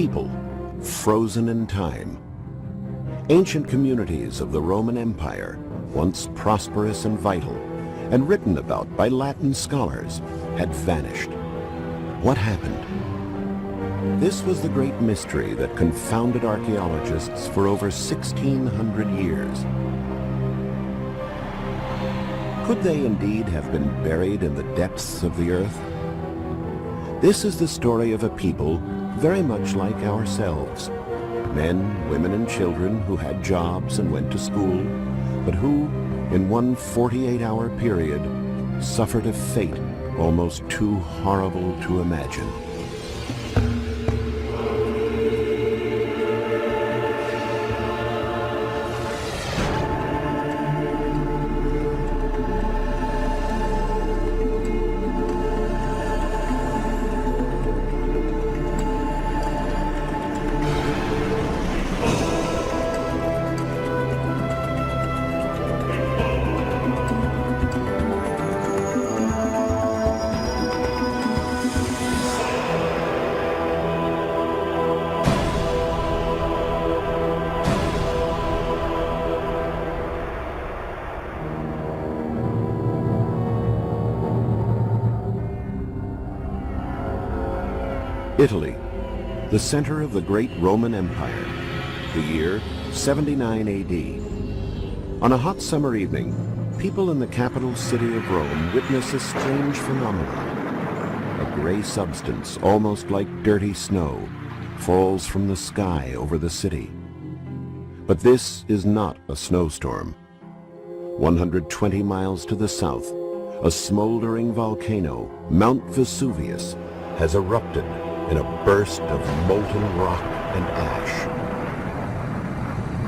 people frozen in time. Ancient communities of the Roman Empire, once prosperous and vital, and written about by Latin scholars, had vanished. What happened? This was the great mystery that confounded archaeologists for over 1,600 years. Could they indeed have been buried in the depths of the earth? This is the story of a people very much like ourselves. Men, women, and children who had jobs and went to school, but who, in one 48-hour period, suffered a fate almost too horrible to imagine. Italy, the center of the great Roman Empire, the year 79 AD. On a hot summer evening, people in the capital city of Rome witness a strange phenomenon. A gray substance, almost like dirty snow, falls from the sky over the city. But this is not a snowstorm. 120 miles to the south, a smoldering volcano, Mount Vesuvius, has erupted in a burst of molten rock and ash.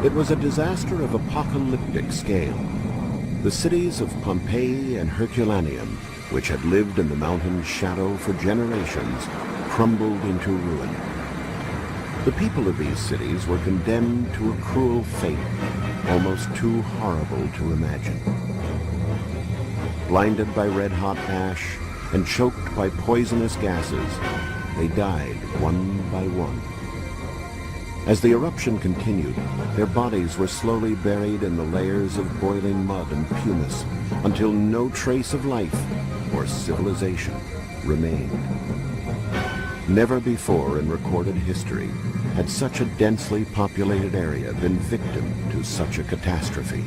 It was a disaster of apocalyptic scale. The cities of Pompeii and Herculaneum, which had lived in the mountain's shadow for generations, crumbled into ruin. The people of these cities were condemned to a cruel fate, almost too horrible to imagine. Blinded by red-hot ash and choked by poisonous gases, they died one by one. As the eruption continued, their bodies were slowly buried in the layers of boiling mud and pumice until no trace of life or civilization remained. Never before in recorded history had such a densely populated area been victim to such a catastrophe.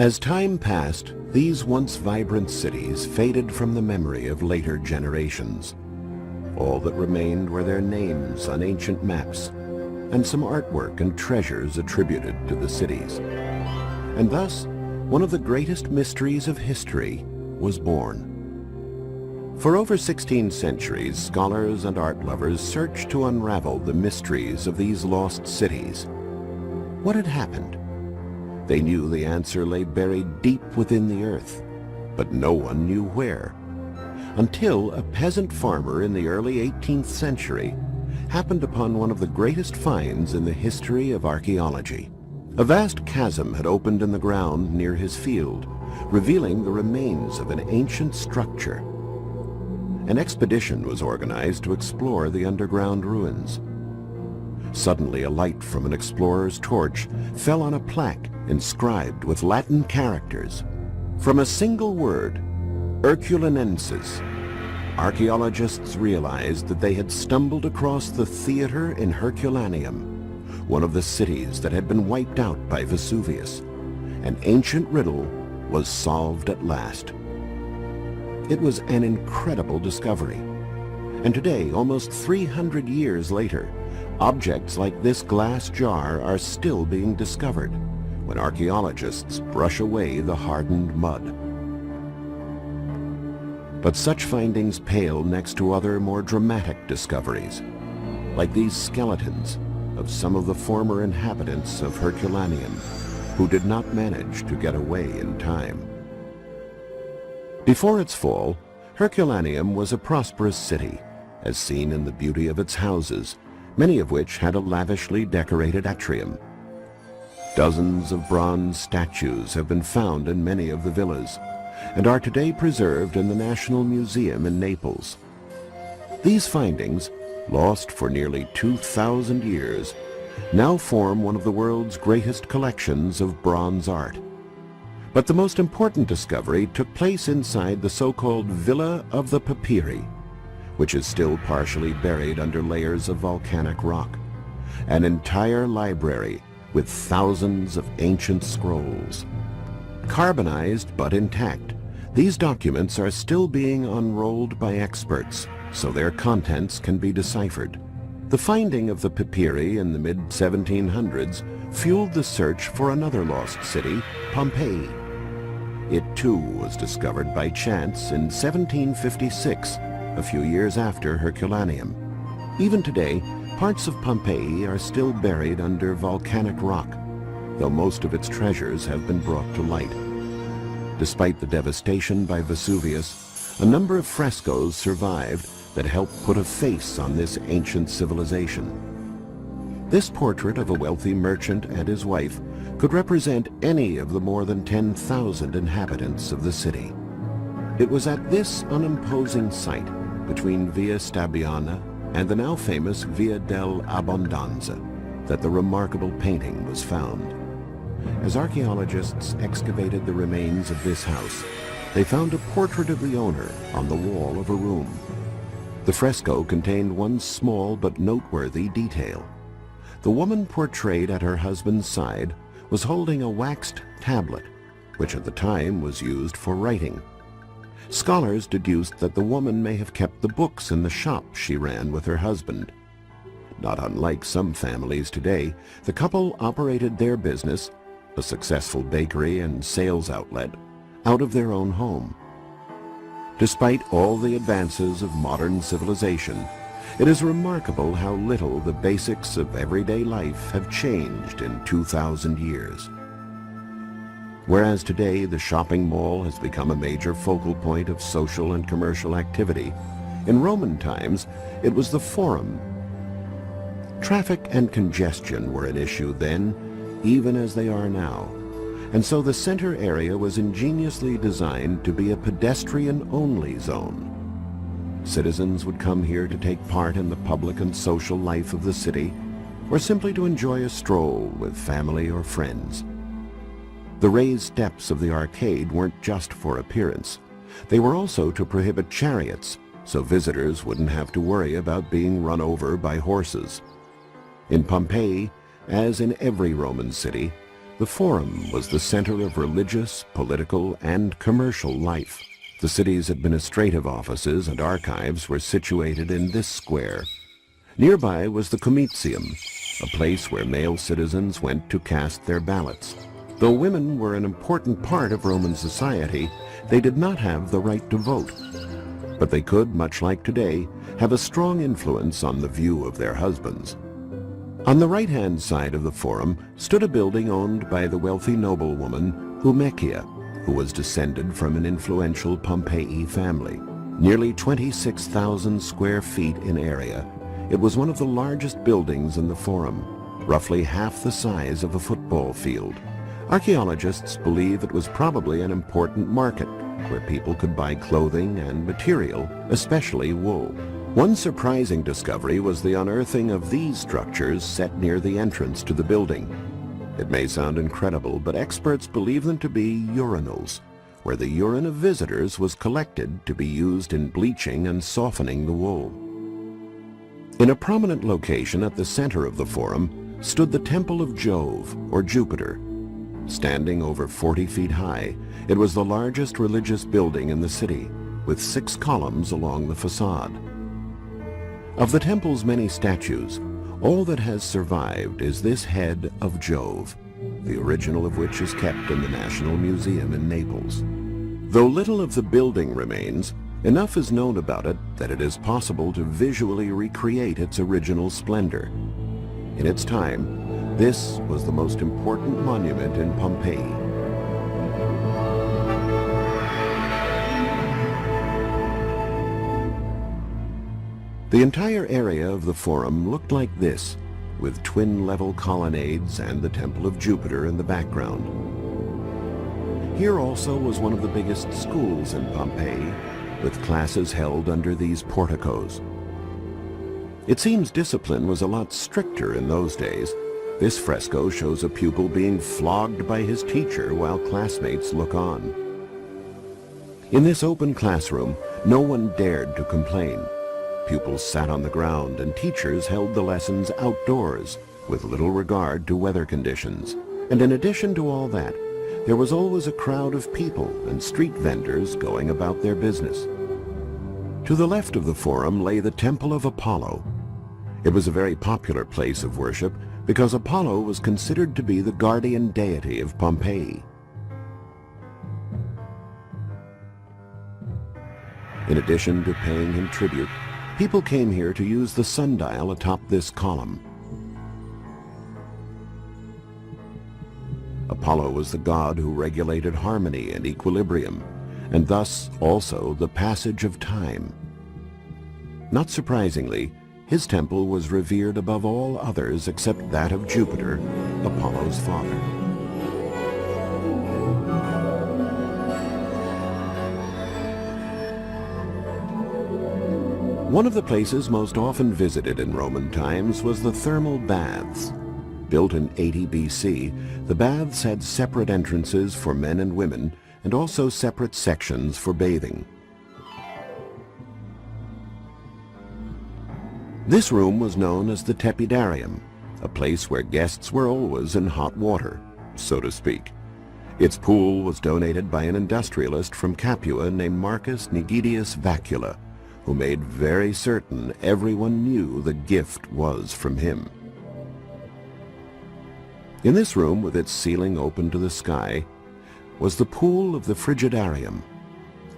As time passed, these once vibrant cities faded from the memory of later generations. All that remained were their names on ancient maps and some artwork and treasures attributed to the cities. And thus, one of the greatest mysteries of history was born. For over 16 centuries, scholars and art lovers searched to unravel the mysteries of these lost cities. What had happened? They knew the answer lay buried deep within the earth, but no one knew where. Until a peasant farmer in the early 18th century happened upon one of the greatest finds in the history of archaeology. A vast chasm had opened in the ground near his field, revealing the remains of an ancient structure. An expedition was organized to explore the underground ruins. Suddenly, a light from an explorer's torch fell on a plaque inscribed with Latin characters. From a single word, Herculanensis, archaeologists realized that they had stumbled across the theater in Herculaneum, one of the cities that had been wiped out by Vesuvius. An ancient riddle was solved at last. It was an incredible discovery. And today, almost 300 years later, objects like this glass jar are still being discovered when archaeologists brush away the hardened mud. But such findings pale next to other more dramatic discoveries, like these skeletons of some of the former inhabitants of Herculaneum who did not manage to get away in time. Before its fall, Herculaneum was a prosperous city, as seen in the beauty of its houses, many of which had a lavishly decorated atrium. Dozens of bronze statues have been found in many of the villas, and are today preserved in the National Museum in Naples. These findings, lost for nearly 2,000 years, now form one of the world's greatest collections of bronze art. But the most important discovery took place inside the so-called Villa of the Papyri, which is still partially buried under layers of volcanic rock. An entire library with thousands of ancient scrolls. Carbonized but intact, these documents are still being unrolled by experts, so their contents can be deciphered. The finding of the papyri in the mid-1700s fueled the search for another lost city, Pompeii. It too was discovered by chance in 1756, a few years after Herculaneum. Even today, parts of Pompeii are still buried under volcanic rock, though most of its treasures have been brought to light. Despite the devastation by Vesuvius, a number of frescoes survived that helped put a face on this ancient civilization. This portrait of a wealthy merchant and his wife could represent any of the more than 10,000 inhabitants of the city. It was at this unimposing site, between Via Stabiana and the now famous Via dell'Abbondanza, that the remarkable painting was found. As archaeologists excavated the remains of this house, they found a portrait of the owner on the wall of a room. The fresco contained one small but noteworthy detail. The woman portrayed at her husband's side was holding a waxed tablet, which at the time was used for writing. Scholars deduced that the woman may have kept the books in the shop she ran with her husband. Not unlike some families today, the couple operated their business, a successful bakery and sales outlet, out of their own home. Despite all the advances of modern civilization, it is remarkable how little the basics of everyday life have changed in 2,000 years. Whereas today the shopping mall has become a major focal point of social and commercial activity, in Roman times it was the Forum. Traffic and congestion were an issue then, even as they are now, and so the center area was ingeniously designed to be a pedestrian-only zone. Citizens would come here to take part in the public and social life of the city, or simply to enjoy a stroll with family or friends. The raised steps of the arcade weren't just for appearance. They were also to prohibit chariots, so visitors wouldn't have to worry about being run over by horses. In Pompeii, as in every Roman city, the Forum was the center of religious, political, and commercial life. The city's administrative offices and archives were situated in this square. Nearby was the Comitium, a place where male citizens went to cast their ballots. Though women were an important part of Roman society, they did not have the right to vote. But they could, much like today, have a strong influence on the view of their husbands. On the right-hand side of the Forum stood a building owned by the wealthy noblewoman Humecchia, who was descended from an influential Pompeii family. Nearly 26,000 square feet in area, it was one of the largest buildings in the Forum, roughly half the size of a football field. Archaeologists believe it was probably an important market where people could buy clothing and material, especially wool. One surprising discovery was the unearthing of these structures set near the entrance to the building. It may sound incredible, but experts believe them to be urinals, where the urine of visitors was collected to be used in bleaching and softening the wool. In a prominent location at the center of the Forum stood the Temple of Jove, or Jupiter. Standing over 40 feet high, it was the largest religious building in the city, with 6 columns along the facade. Of the temple's many statues, all that has survived is this head of Jove, the original of which is kept in the National Museum in Naples. Though little of the building remains, enough is known about it that it is possible to visually recreate its original splendor. In its time, this was the most important monument in Pompeii. The entire area of the Forum looked like this, with twin-level colonnades and the Temple of Jupiter in the background. Here also was one of the biggest schools in Pompeii, with classes held under these porticos. It seems discipline was a lot stricter in those days. This fresco shows a pupil being flogged by his teacher while classmates look on. In this open classroom, no one dared to complain. Pupils sat on the ground and teachers held the lessons outdoors with little regard to weather conditions. And in addition to all that, there was always a crowd of people and street vendors going about their business. To the left of the Forum lay the Temple of Apollo. It was a very popular place of worship because Apollo was considered to be the guardian deity of Pompeii. In addition to paying him tribute, people came here to use the sundial atop this column. Apollo was the god who regulated harmony and equilibrium, and thus also the passage of time. Not surprisingly, his temple was revered above all others except that of Jupiter, Apollo's father. One of the places most often visited in Roman times was the thermal baths. Built in 80 BC, the baths had separate entrances for men and women, and also separate sections for bathing. This room was known as the Tepidarium, a place where guests were always in hot water, so to speak. Its pool was donated by an industrialist from Capua named Marcus Nigidius Vacula, who made very certain everyone knew the gift was from him. In this room, with its ceiling open to the sky, was the pool of the Frigidarium.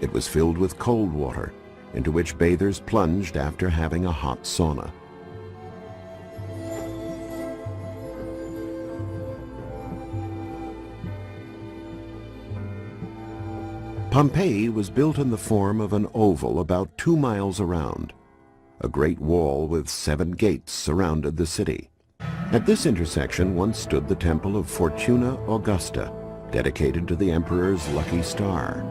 It was filled with cold water, into which bathers plunged after having a hot sauna. Pompeii was built in the form of an oval about 2 miles around. A great wall with 7 gates surrounded the city. At this intersection once stood the temple of Fortuna Augusta, dedicated to the emperor's lucky star.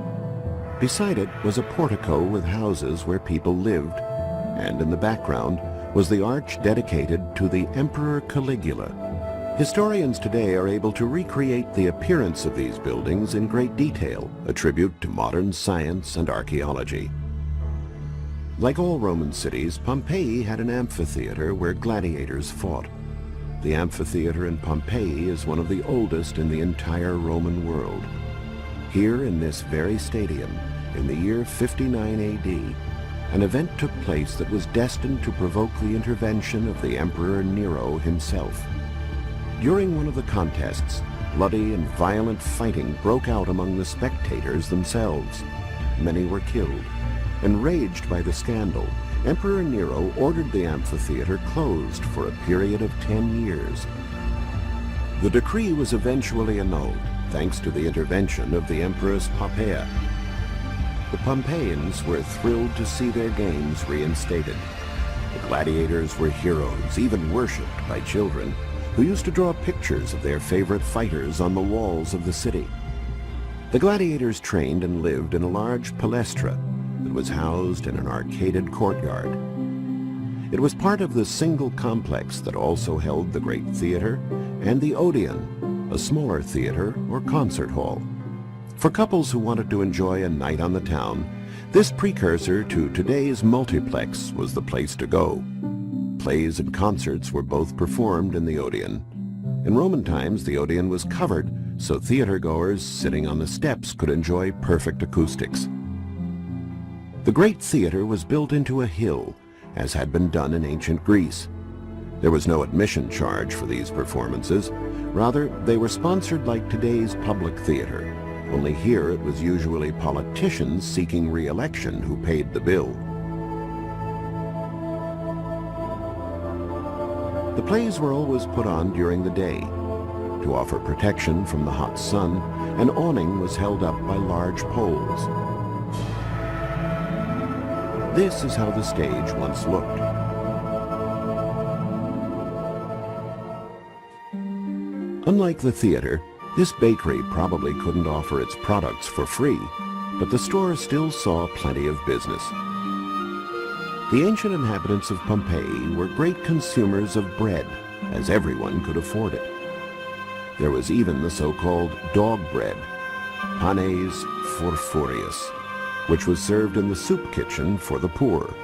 Beside it was a portico with houses where people lived, and in the background was the arch dedicated to the Emperor Caligula. Historians today are able to recreate the appearance of these buildings in great detail, a tribute to modern science and archaeology. Like all Roman cities, Pompeii had an amphitheater where gladiators fought. The amphitheater in Pompeii is one of the oldest in the entire Roman world. Here in this very stadium, in the year 59 AD, an event took place that was destined to provoke the intervention of the Emperor Nero himself. During one of the contests, bloody and violent fighting broke out among the spectators themselves. Many were killed. Enraged by the scandal, Emperor Nero ordered the amphitheater closed for a period of 10 years. The decree was eventually annulled, thanks to the intervention of the Empress Poppaea. The Pompeians were thrilled to see their games reinstated. The gladiators were heroes, even worshipped by children, who used to draw pictures of their favorite fighters on the walls of the city. The gladiators trained and lived in a large palestra that was housed in an arcaded courtyard. It was part of the single complex that also held the Great Theater and the Odeon, a smaller theater or concert hall. For couples who wanted to enjoy a night on the town, this precursor to today's multiplex was the place to go. Plays and concerts were both performed in the Odeon. In Roman times, the Odeon was covered, so theater-goers sitting on the steps could enjoy perfect acoustics. The Great Theater was built into a hill, as had been done in ancient Greece. There was no admission charge for these performances. Rather, they were sponsored like today's public theater. Only here it was usually politicians seeking re-election who paid the bill. The plays were always put on during the day. To offer protection from the hot sun, an awning was held up by large poles. This is how the stage once looked. Unlike the theater, this bakery probably couldn't offer its products for free, but the store still saw plenty of business. The ancient inhabitants of Pompeii were great consumers of bread, as everyone could afford it. There was even the so-called dog bread, panes furfurius, which was served in the soup kitchen for the poor.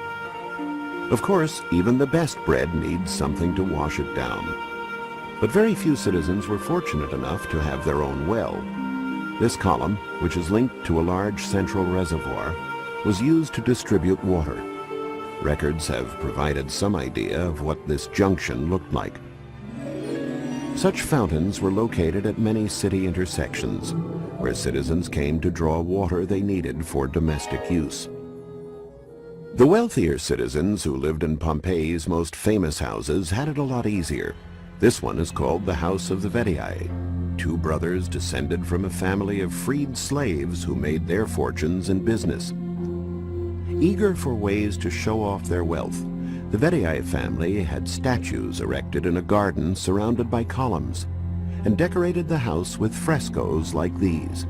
Of course, even the best bread needs something to wash it down. But very few citizens were fortunate enough to have their own well. This column, which is linked to a large central reservoir, was used to distribute water. Records have provided some idea of what this junction looked like. Such fountains were located at many city intersections, where citizens came to draw water they needed for domestic use. The wealthier citizens who lived in Pompeii's most famous houses had it a lot easier. This one is called the House of the Vetii, two brothers descended from a family of freed slaves who made their fortunes in business. Eager for ways to show off their wealth, the Vetii family had statues erected in a garden surrounded by columns, and decorated the house with frescoes like these.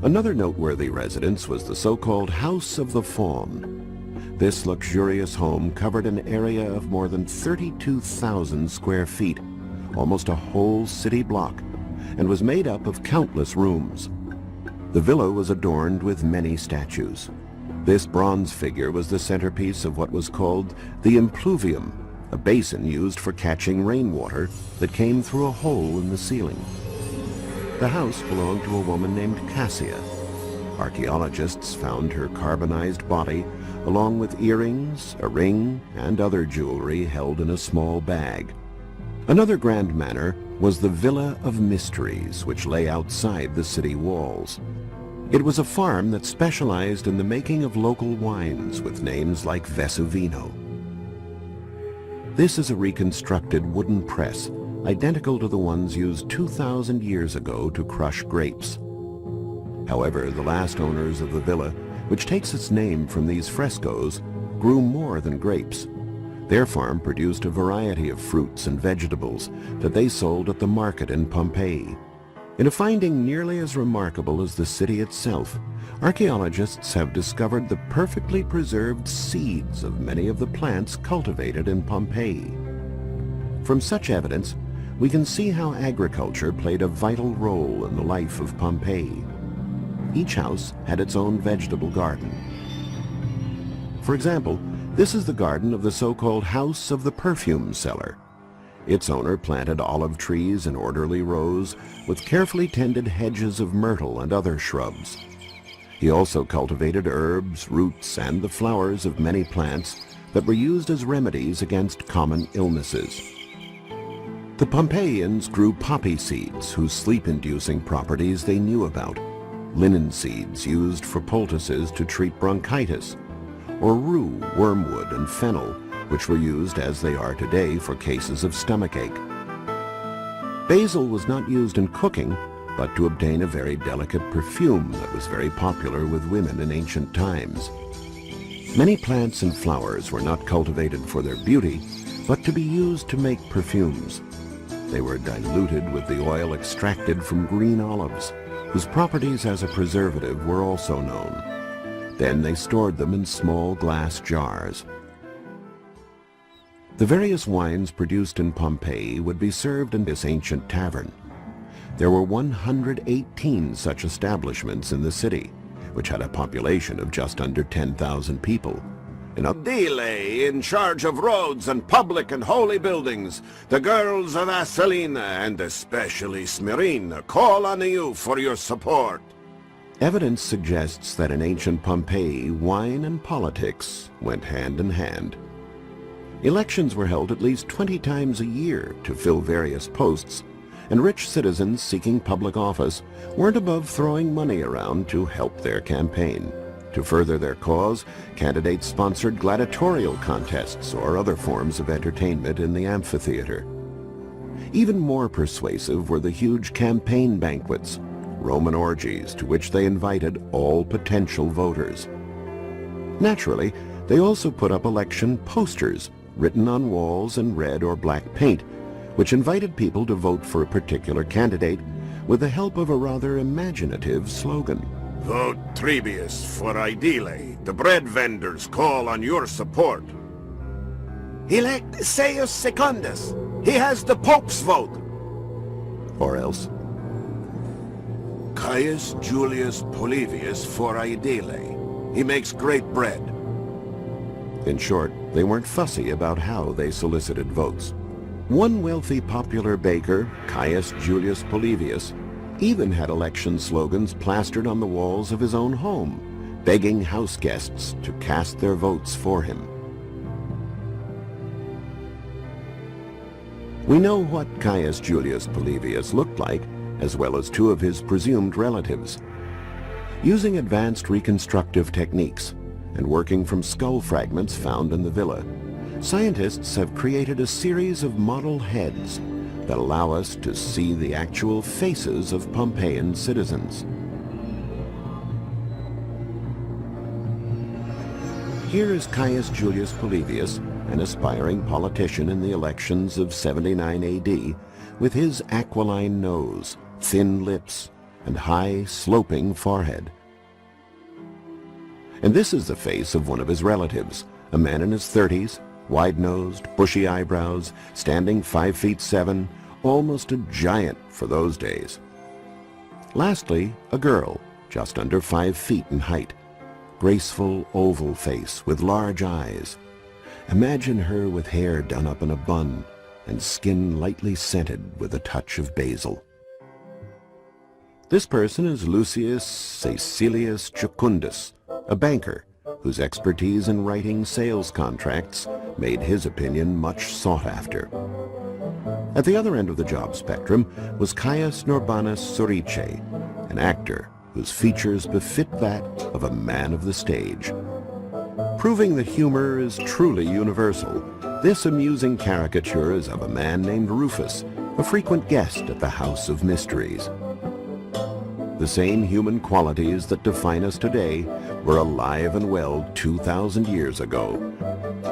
Another noteworthy residence was the so-called House of the Faun. This luxurious home covered an area of more than 32,000 square feet, almost a whole city block, and was made up of countless rooms. The villa was adorned with many statues. This bronze figure was the centerpiece of what was called the impluvium, a basin used for catching rainwater that came through a hole in the ceiling. The house belonged to a woman named Cassia. Archaeologists found her carbonized body, along with earrings, a ring, and other jewelry held in a small bag. Another grand manor was the Villa of Mysteries, which lay outside the city walls. It was a farm that specialized in the making of local wines with names like Vesuvino. This is a reconstructed wooden press, identical to the ones used 2,000 years ago to crush grapes. However, the last owners of the villa, which takes its name from these frescoes, grew more than grapes. Their farm produced a variety of fruits and vegetables that they sold at the market in Pompeii. In a finding nearly as remarkable as the city itself, archaeologists have discovered the perfectly preserved seeds of many of the plants cultivated in Pompeii. From such evidence, we can see how agriculture played a vital role in the life of Pompeii. Each house had its own vegetable garden. For example, this is the garden of the so-called House of the Perfume Seller. Its owner planted olive trees in orderly rows with carefully tended hedges of myrtle and other shrubs. He also cultivated herbs, roots, and the flowers of many plants that were used as remedies against common illnesses. The Pompeians grew poppy seeds whose sleep-inducing properties they knew about, linen seeds used for poultices to treat bronchitis, or rue, wormwood, and fennel, which were used as they are today for cases of stomachache. Basil was not used in cooking, but to obtain a very delicate perfume that was very popular with women in ancient times. Many plants and flowers were not cultivated for their beauty, but to be used to make perfumes. They were diluted with the oil extracted from green olives, whose properties as a preservative were also known. Then they stored them in small glass jars. The various wines produced in Pompeii would be served in this ancient tavern. There were 118 such establishments in the city, which had a population of just under 10,000 people. In a delay in charge of roads and public and holy buildings, the girls of Assalina and especially Smyrna call on you for your support. Evidence suggests that in ancient Pompeii, wine and politics went hand in hand. Elections were held at least 20 times a year to fill various posts, and rich citizens seeking public office weren't above throwing money around to help their campaign. To further their cause, candidates sponsored gladiatorial contests or other forms of entertainment in the amphitheater. Even more persuasive were the huge campaign banquets, Roman orgies to which they invited all potential voters. Naturally, they also put up election posters written on walls in red or black paint, which invited people to vote for a particular candidate with the help of a rather imaginative slogan. Vote Trebius for Aedile. The bread vendors call on your support. Elect Seius Secundus. He has the Pope's vote. Or else, Caius Julius Polybius for Aedile. He makes great bread. in short, they weren't fussy about how they solicited votes. One wealthy popular baker, Caius Julius Polybius, even had election slogans plastered on the walls of his own home, begging house guests to cast their votes for him. We know what Caius Julius Polybius looked like, as well as two of his presumed relatives. Using advanced reconstructive techniques and working from skull fragments found in the villa, scientists have created a series of model heads that allow us to see the actual faces of Pompeian citizens. Here is Caius Julius Polybius, an aspiring politician in the elections of 79 AD, with his aquiline nose, thin lips, and high, sloping forehead. And this is the face of one of his relatives, a man in his 30s, wide-nosed, bushy eyebrows, standing 5'7", almost a giant for those days. Lastly, a girl, just under 5 feet in height, graceful oval face with large eyes. Imagine her with hair done up in a bun and skin lightly scented with a touch of basil. This person is Lucius Caecilius Jucundus, a banker whose expertise in writing sales contracts made his opinion much sought after. At the other end of the job spectrum was Caius Norbanus Sorice, an actor whose features befit that of a man of the stage. Proving that humor is truly universal, this amusing caricature is of a man named Rufus, a frequent guest at the House of Mysteries. The same human qualities that define us today were alive and well 2,000 years ago.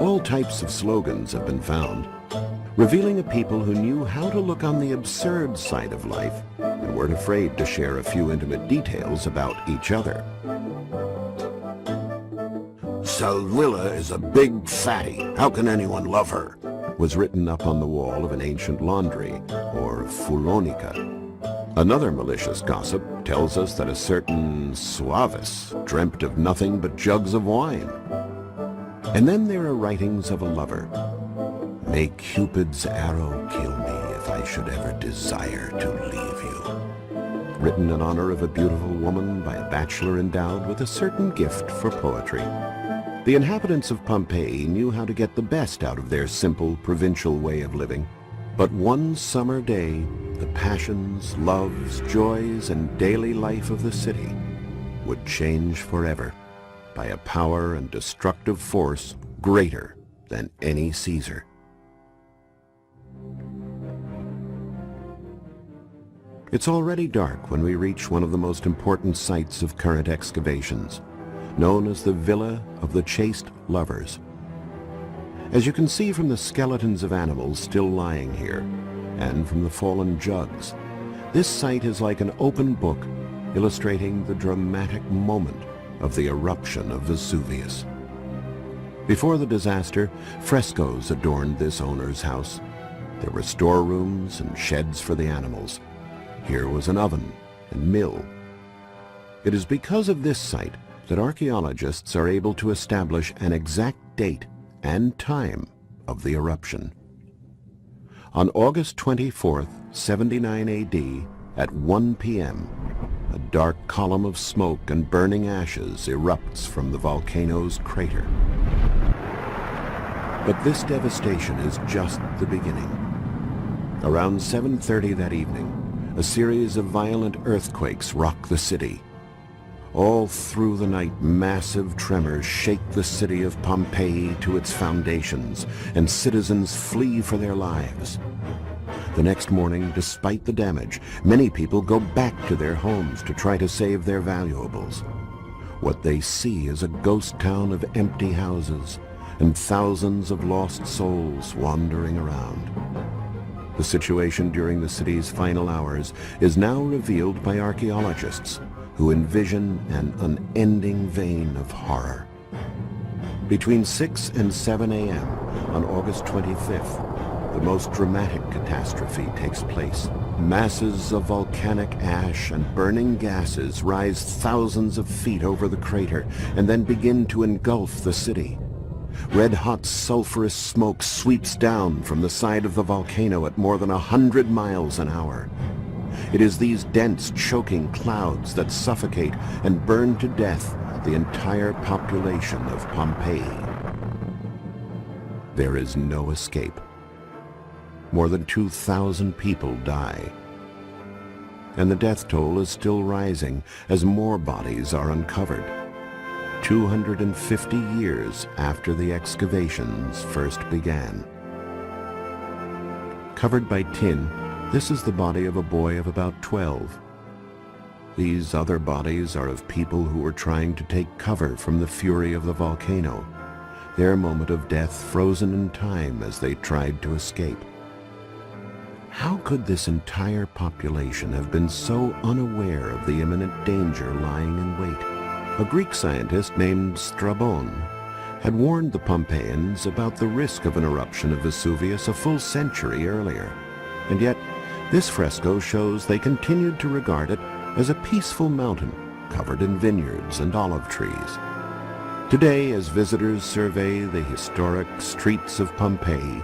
All types of slogans have been found, revealing a people who knew how to look on the absurd side of life and weren't afraid to share a few intimate details about each other. Salvilla is a big fatty. How can anyone love her? Was written up on the wall of an ancient laundry, or fulonica. Another malicious gossip tells us that a certain Suavis dreamt of nothing but jugs of wine. And then there are writings of a lover. May Cupid's arrow kill me if I should ever desire to leave you. Written in honor of a beautiful woman by a bachelor endowed with a certain gift for poetry. The inhabitants of Pompeii knew how to get the best out of their simple provincial way of living. But one summer day, the passions, loves, joys, and daily life of the city would change forever by a power and destructive force greater than any Caesar. It's already dark when we reach one of the most important sites of current excavations, known as the Villa of the Chaste Lovers. As you can see from the skeletons of animals still lying here, and from the fallen jugs, this site is like an open book illustrating the dramatic moment of the eruption of Vesuvius. Before the disaster, frescoes adorned this owner's house. There were storerooms and sheds for the animals. Here was an oven and mill. It is because of this site that archaeologists are able to establish an exact date and time of the eruption. On August 24th, 79 AD, at 1 p.m., a dark column of smoke and burning ashes erupts from the volcano's crater. But this devastation is just the beginning. Around 7:30 that evening, a series of violent earthquakes rock the city. All through the night, massive tremors shake the city of Pompeii to its foundations, and citizens flee for their lives. The next morning, despite the damage, many people go back to their homes to try to save their valuables. What they see is a ghost town of empty houses and thousands of lost souls wandering around. The situation during the city's final hours is now revealed by archaeologists who envision an unending vein of horror. Between 6 and 7 a.m. on August 25th, the most dramatic catastrophe takes place. Masses of volcanic ash and burning gases rise thousands of feet over the crater and then begin to engulf the city. Red-hot sulfurous smoke sweeps down from the side of the volcano at more than 100 miles an hour. It is these dense, choking clouds that suffocate and burn to death the entire population of Pompeii. There is no escape. More than 2,000 people die. And the death toll is still rising as more bodies are uncovered. 250 years after the excavations first began. Covered by tin, this is the body of a boy of about 12. These other bodies are of people who were trying to take cover from the fury of the volcano, their moment of death frozen in time as they tried to escape. How could this entire population have been so unaware of the imminent danger lying in wait? A Greek scientist named Strabon had warned the Pompeians about the risk of an eruption of Vesuvius a full century earlier. And yet, this fresco shows they continued to regard it as a peaceful mountain covered in vineyards and olive trees. Today, as visitors survey the historic streets of Pompeii,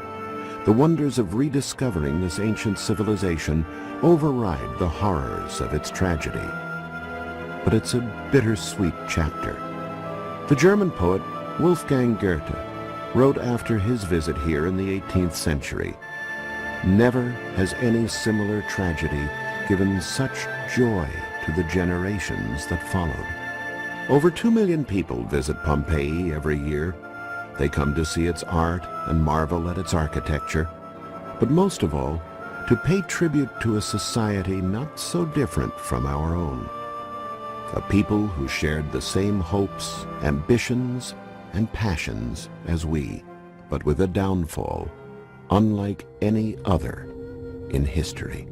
the wonders of rediscovering this ancient civilization override the horrors of its tragedy. But it's a bittersweet chapter. The German poet Wolfgang Goethe wrote after his visit here in the 18th century, "Never has any similar tragedy given such joy to the generations that followed." Over 2 million people visit Pompeii every year. They come to see its art and marvel at its architecture, but most of all, to pay tribute to a society not so different from our own. A people who shared the same hopes, ambitions, and passions as we, but with a downfall unlike any other in history.